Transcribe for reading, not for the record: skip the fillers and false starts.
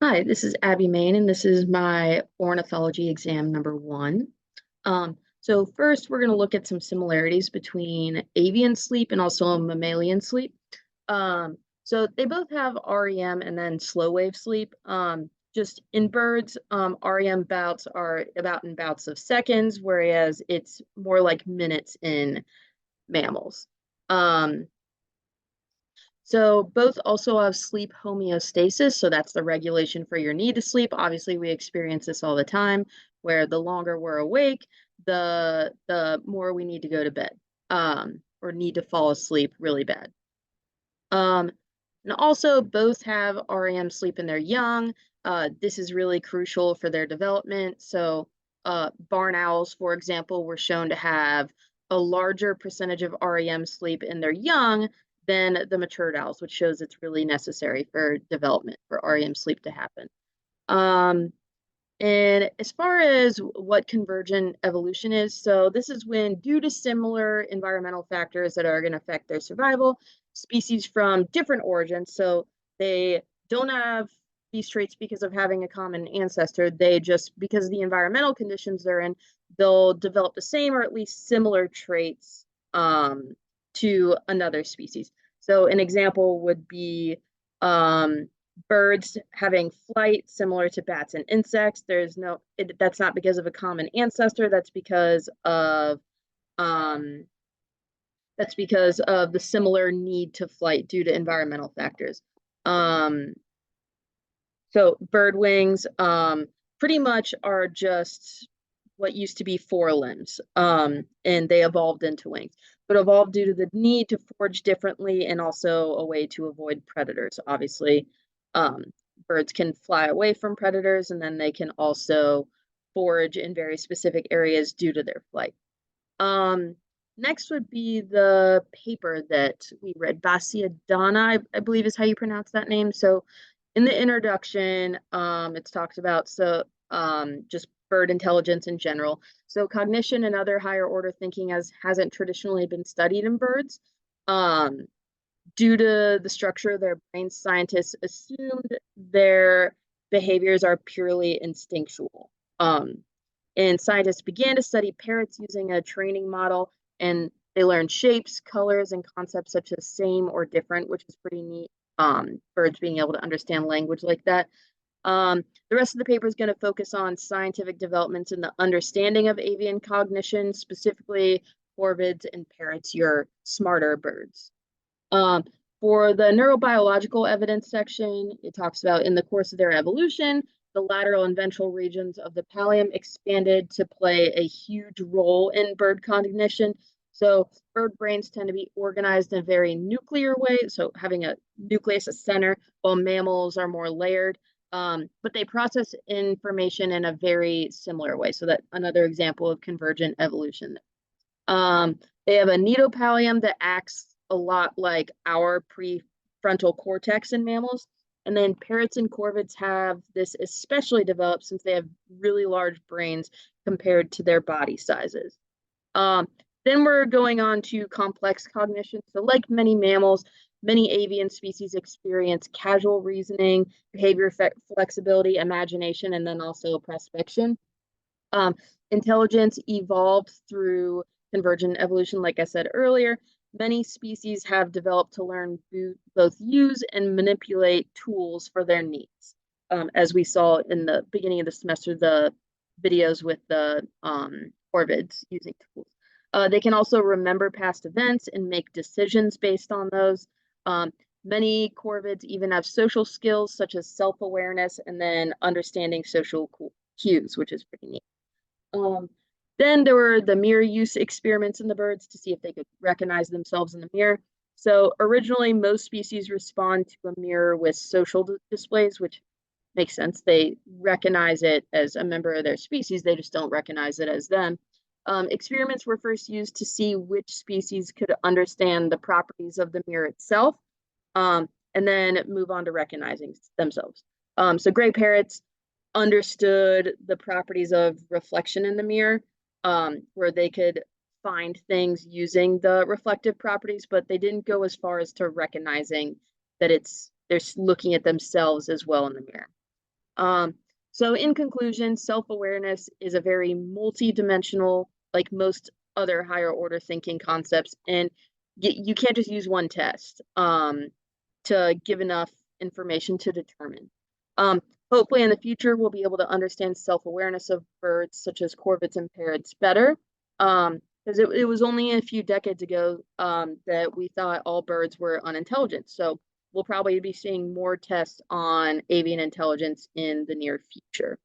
Hi, this is Abby Main, and this is my ornithology exam number one. So first, we're going to look at some similarities between avian sleep and also mammalian sleep. So they both have REM and then slow wave sleep. Just in birds, REM bouts are about in bouts of seconds, whereas it's more like minutes in mammals. Um, so both also have sleep homeostasis. So that's the regulation for your need to sleep. Obviously, we experience this all the time, where the longer we're awake, the more we need to go to bed, or need to fall asleep really bad. Um, and also both have REM sleep in their young. This is really crucial for their development. So barn owls, for example, were shown to have a larger percentage of REM sleep in their young than the matured owls, which shows it's really necessary for development for REM sleep to happen. Um, and as far as what convergent evolution is, so this is when, due to similar environmental factors that are going to affect their survival, species from different origins, so they don't have these traits because of having a common ancestor, they just, because of the environmental conditions they're in, they'll develop the same or at least similar traits to another species. So an example would be um, birds having flight similar to bats and insects. That's not because of a common ancestor. Um, that's because of the similar need to flight due to environmental factors. Um, so bird wings pretty much are just what used to be forelimbs, and they evolved into wings, but evolved due to the need to forage differently and also a way to avoid predators. Obviously, um, birds can fly away from predators, and then they can also forage in very specific areas due to their flight. Um, Next would be the paper that we read, Basiadana, I believe is how you pronounce that name. So in the introduction, it's talked about just bird intelligence in general. So cognition and other higher order thinking hasn't traditionally been studied in birds. Um, Due to the structure of their brains, scientists assumed their behaviors are purely instinctual. And scientists began to study parrots using a training model, and they learned shapes, colors, and concepts such as same or different, which is pretty neat. Birds being able to understand language like that. The rest of the paper is going to focus on scientific developments in the understanding of avian cognition, specifically corvids and parrots, your smarter birds. Um, for the neurobiological evidence section, it talks about in the course of their evolution, the lateral and ventral regions of the pallium expanded to play a huge role in bird cognition. So bird brains tend to be organized in a very nuclear way, so having a nucleus, a center, while mammals are more layered. But they process information in a very similar way. So that another example of convergent evolution. They have a nidopallium that acts a lot like our prefrontal cortex in mammals. And then parrots and corvids have this especially developed since they have really large brains compared to their body sizes. Um, then we're going on to complex cognition. So, like many mammals, many avian species experience causal reasoning, behavior flexibility, imagination, and then also prospection. Um, Intelligence evolved through convergent evolution, like I said earlier. Many species have developed to learn both use and manipulate tools for their needs. As we saw in the beginning of the semester, the videos with the corvids using tools. They can also remember past events and make decisions based on those. Many corvids even have social skills such as self-awareness and then understanding social cues, which is pretty neat. Um, then there were the mirror use experiments in the birds to see if they could recognize themselves in the mirror. So originally, most species respond to a mirror with social displays, which makes sense. They recognize it as a member of their species, they just don't recognize it as them. Experiments were first used to see which species could understand the properties of the mirror itself, and then move on to recognizing themselves. So gray parrots understood the properties of reflection in the mirror, where they could find things using the reflective properties, but they didn't go as far as to recognizing that they're looking at themselves as well in the mirror. Um, so in conclusion, self-awareness is a very multi-dimensional, like most other higher order thinking concepts, and you can't just use one test to give enough information to determine. Hopefully in the future, we'll be able to understand self-awareness of birds such as corvids and parrots better. Because it was only a few decades ago that we thought all birds were unintelligent. So we'll probably be seeing more tests on avian intelligence in the near future.